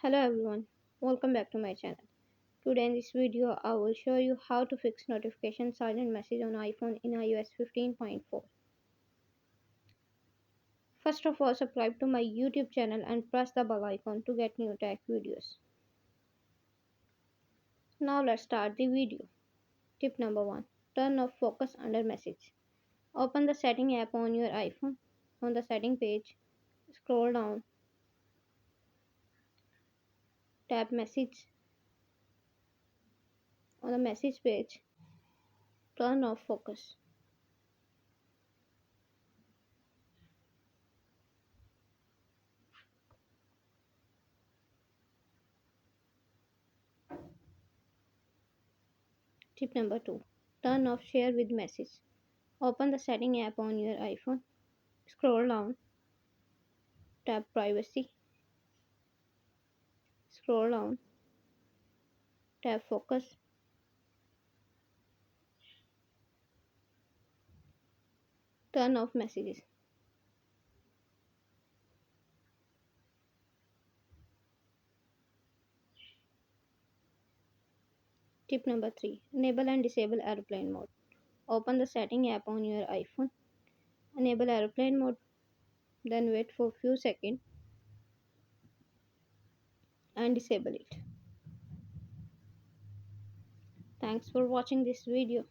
Hello everyone, welcome back to my channel. Today in this video I will show you how to fix notification silent message on iPhone in iOS 15.4. First of all, subscribe to my YouTube channel and press the bell icon to get new tech videos. Now let's start the video. Tip number 1. Turn off focus under message. Open the setting app on your iPhone. On the setting page, scroll down, tap message. On the message page, turn off focus. Tip number 2. Turn off share with message. Open the setting app on your iPhone. Scroll down, tap privacy. Scroll down, tap focus. Turn off messages. Tip number 3. Enable and disable airplane mode. Open the setting app on your iPhone. Enable airplane mode. Then wait for few seconds and disable it. Thanks for watching this video.